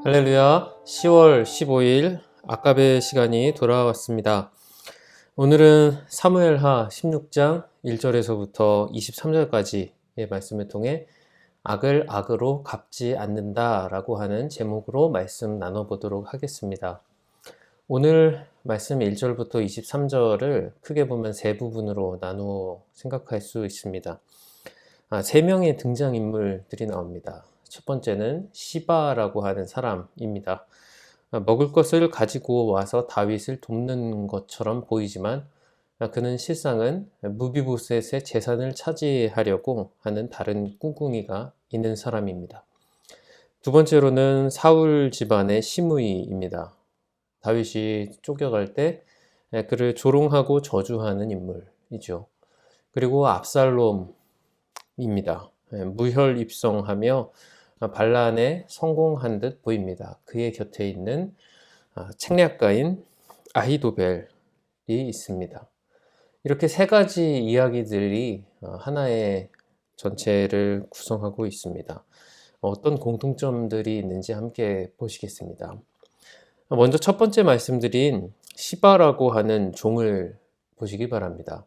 할렐루야. 10월 15일 아까베 시간이 돌아왔습니다. 오늘은 사무엘하 16장 1절에서부터 23절까지의 말씀을 통해 악을 악으로 갚지 않는다 라고 하는 제목으로 말씀 나눠보도록 하겠습니다. 오늘 말씀 1절부터 23절을 크게 보면 세 부분으로 나누어 생각할 수 있습니다. 세 명의 등장인물들이 나옵니다. 첫 번째는 시바라고 하는 사람입니다. 먹을 것을 가지고 와서 다윗을 돕는 것처럼 보이지만 그는 실상은 무비보셋의 재산을 차지하려고 하는 다른 꿍꿍이가 있는 사람입니다. 두 번째로는 사울 집안의 시므이입니다. 다윗이 쫓겨갈 때 그를 조롱하고 저주하는 인물이죠. 그리고 압살롬입니다. 무혈입성하며 반란에 성공한 듯 보입니다. 그의 곁에 있는 책략가인 아히도벨이 있습니다. 이렇게 세 가지 이야기들이 하나의 전체를 구성하고 있습니다. 어떤 공통점들이 있는지 함께 보시겠습니다. 먼저 첫 번째 말씀드린 시바라고 하는 종을 보시기 바랍니다.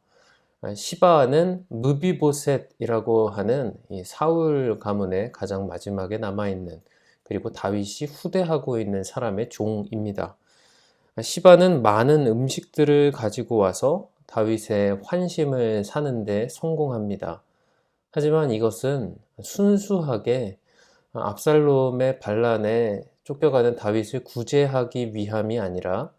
시바는 무비보셋이라고 하는 이 사울 가문의 가장 마지막에 남아있는, 그리고 다윗이 후대하고 있는 사람의 종입니다. 시바는 많은 음식들을 가지고 와서 다윗의 환심을 사는데 성공합니다. 하지만 이것은 순수하게 압살롬의 반란에 쫓겨가는 다윗을 구제하기 위함이 아니라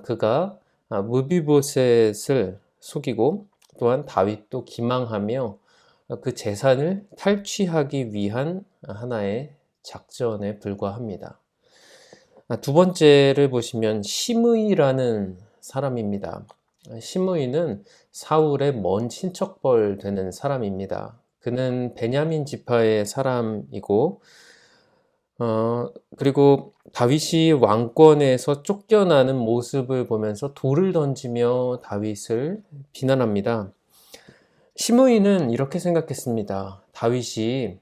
그가 무비보셋을 속이고 또한 다윗도 기망하며 그 재산을 탈취하기 위한 하나의 작전에 불과합니다. 두 번째를 보시면 시므이라는 사람입니다. 시므이는 사울의 먼 친척벌 되는 사람입니다. 그는 베냐민 지파의 사람이고 그리고 다윗이 왕권에서 쫓겨나는 모습을 보면서 돌을 던지며 다윗을 비난합니다. 시므이는 이렇게 생각했습니다. 다윗이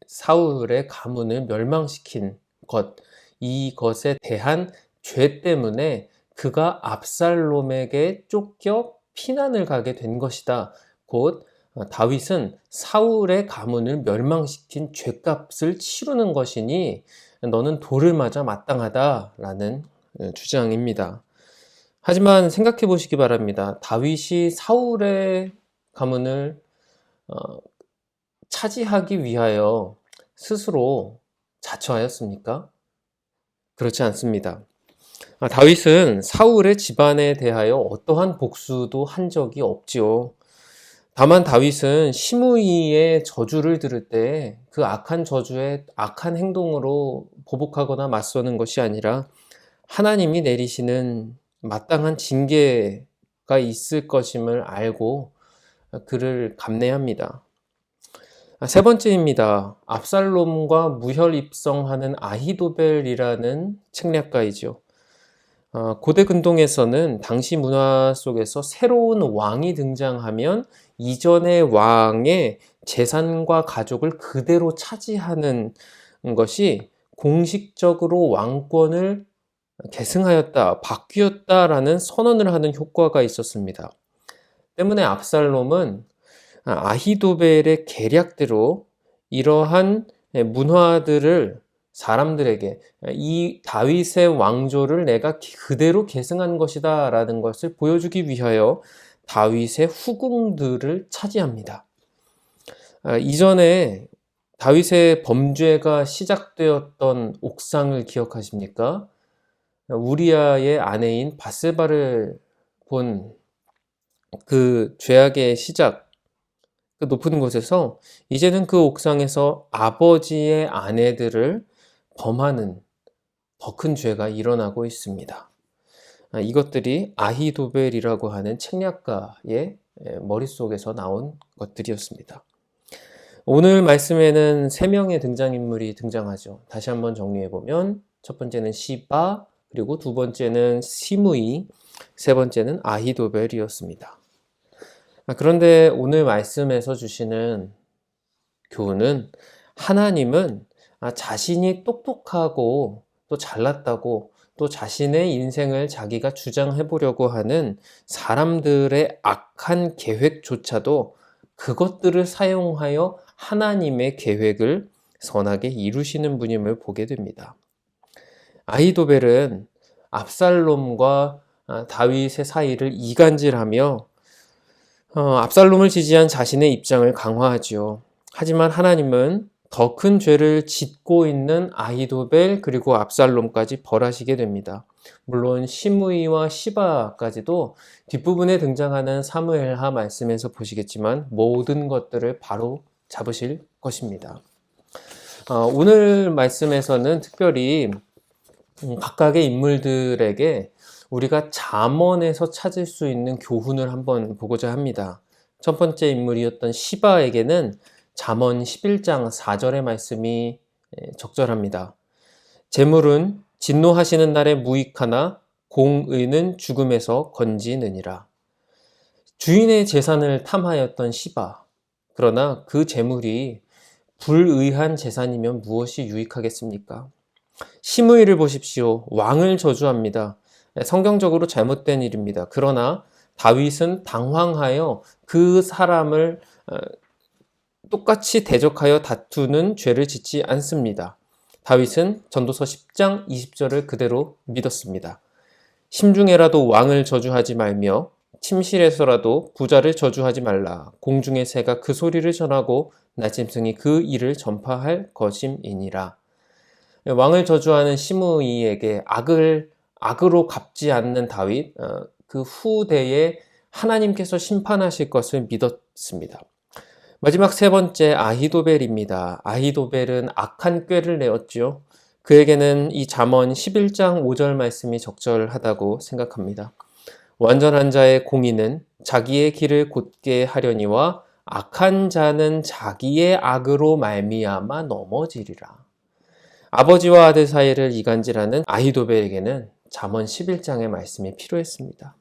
사울의 가문을 멸망시킨 것, 이것에 대한 죄 때문에 그가 압살롬에게 쫓겨 피난을 가게 된 것이다. 곧 다윗은 사울의 가문을 멸망시킨 죄값을 치르는 것이니 너는 돌을 맞아 마땅하다라는 주장입니다. 하지만 생각해 보시기 바랍니다. 다윗이 사울의 가문을 차지하기 위하여 스스로 자처하였습니까? 그렇지 않습니다. 다윗은 사울의 집안에 대하여 어떠한 복수도 한 적이 없지요. 다만 다윗은 시므이의 저주를 들을 때 그 악한 저주에 악한 행동으로 보복하거나 맞서는 것이 아니라 하나님이 내리시는 마땅한 징계가 있을 것임을 알고 그를 감내합니다. 세 번째입니다. 압살롬과 무혈입성하는 아히도벨이라는 책략가이죠. 고대 근동에서는 당시 문화 속에서 새로운 왕이 등장하면 이전의 왕의 재산과 가족을 그대로 차지하는 것이 공식적으로 왕권을 계승하였다, 바뀌었다라는 선언을 하는 효과가 있었습니다. 때문에 압살롬은 아히도벨의 계략대로 이러한 문화들을 사람들에게 이 다윗의 왕조를 내가 그대로 계승한 것이다 라는 것을 보여주기 위하여 다윗의 후궁들을 차지합니다. 이전에 다윗의 범죄가 시작되었던 옥상을 기억하십니까? 우리아의 아내인 밧세바를 본 그 죄악의 시작, 그 높은 곳에서 이제는 그 옥상에서 아버지의 아내들을 범하는 더 큰 죄가 일어나고 있습니다. 이것들이 아히도벨이라고 하는 책략가의 머릿속에서 나온 것들이었습니다. 오늘 말씀에는 세 명의 등장인물이 등장하죠. 다시 한번 정리해보면 첫 번째는 시바, 그리고 두 번째는 시므이, 세 번째는 아히도벨이었습니다. 그런데 오늘 말씀에서 주시는 교훈은 하나님은 자신이 똑똑하고 또 잘났다고 또 자신의 인생을 자기가 주장해 보려고 하는 사람들의 악한 계획조차도 그것들을 사용하여 하나님의 계획을 선하게 이루시는 분임을 보게 됩니다. 아히도벨은 압살롬과 다윗의 사이를 이간질하며 압살롬을 지지한 자신의 입장을 강화하지요. 하지만 하나님은 더 큰 죄를 짓고 있는 아히도벨 그리고 압살롬까지 벌하시게 됩니다. 물론 시므이와 시바까지도 뒷부분에 등장하는 사무엘하 말씀에서 보시겠지만 모든 것들을 바로 잡으실 것입니다. 오늘 말씀에서는 특별히 각각의 인물들에게 우리가 잠언에서 찾을 수 있는 교훈을 한번 보고자 합니다. 첫 번째 인물이었던 시바에게는 잠언 11장 4절의 말씀이 적절합니다. 재물은 진노하시는 날에 무익하나 공의는 죽음에서 건지느니라. 주인의 재산을 탐하였던 시바. 그러나 그 재물이 불의한 재산이면 무엇이 유익하겠습니까? 시므이를 보십시오. 왕을 저주합니다. 성경적으로 잘못된 일입니다. 그러나 다윗은 당황하여 그 사람을 똑같이 대적하여 다투는 죄를 짓지 않습니다. 다윗은 전도서 10장 20절을 그대로 믿었습니다. 심중에라도 왕을 저주하지 말며 침실에서라도 부자를 저주하지 말라. 공중의 새가 그 소리를 전하고 나짐승이 그 일을 전파할 것임이니라. 왕을 저주하는 시므이에게 악으로 갚지 않는 다윗, 그 후대에 하나님께서 심판하실 것을 믿었습니다. 마지막 세 번째 아히도벨입니다. 아히도벨은 악한 꾀를 내었죠. 그에게는 이 잠언 11장 5절 말씀이 적절하다고 생각합니다. 완전한 자의 공의는 자기의 길을 곧게 하려니와 악한 자는 자기의 악으로 말미암아 넘어지리라. 아버지와 아들 사이를 이간질하는 아히도벨에게는 잠언 11장의 말씀이 필요했습니다.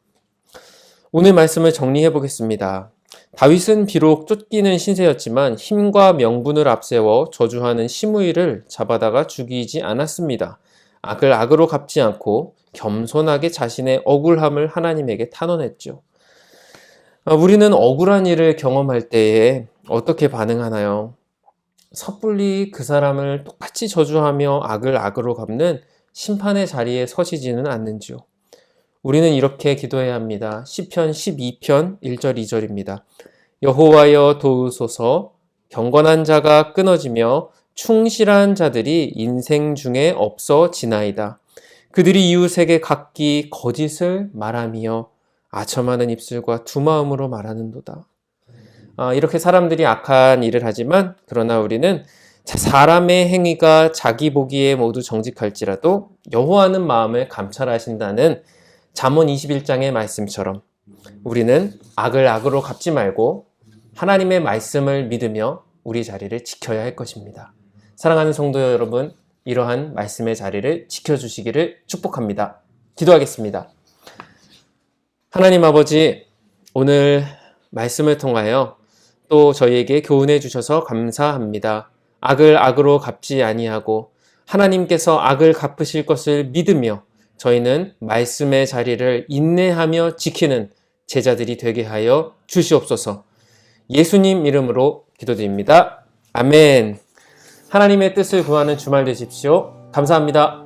오늘 말씀을 정리해 보겠습니다. 다윗은 비록 쫓기는 신세였지만 힘과 명분을 앞세워 저주하는 시므이를 잡아다가 죽이지 않았습니다. 악을 악으로 갚지 않고 겸손하게 자신의 억울함을 하나님에게 탄원했죠. 우리는 억울한 일을 경험할 때에 어떻게 반응하나요? 섣불리 그 사람을 똑같이 저주하며 악을 악으로 갚는 심판의 자리에 서시지는 않는지요. 우리는 이렇게 기도해야 합니다. 시편 12편 1절 2절입니다. 여호와여 도우소서. 경건한 자가 끊어지며 충실한 자들이 인생 중에 없어지나이다. 그들이 이웃에게 각기 거짓을 말하며 아첨하는 입술과 두 마음으로 말하는도다. 이렇게 사람들이 악한 일을 하지만 그러나 우리는 사람의 행위가 자기 보기에 모두 정직할지라도 여호와는 마음을 감찰하신다는 잠언 21장의 말씀처럼 우리는 악을 악으로 갚지 말고 하나님의 말씀을 믿으며 우리 자리를 지켜야 할 것입니다. 사랑하는 성도 여러분, 이러한 말씀의 자리를 지켜주시기를 축복합니다. 기도하겠습니다. 하나님 아버지, 오늘 말씀을 통하여 또 저희에게 교훈해 주셔서 감사합니다. 악을 악으로 갚지 아니하고 하나님께서 악을 갚으실 것을 믿으며 저희는 말씀의 자리를 인내하며 지키는 제자들이 되게 하여 주시옵소서. 예수님 이름으로 기도드립니다. 아멘. 하나님의 뜻을 구하는 주말 되십시오. 감사합니다.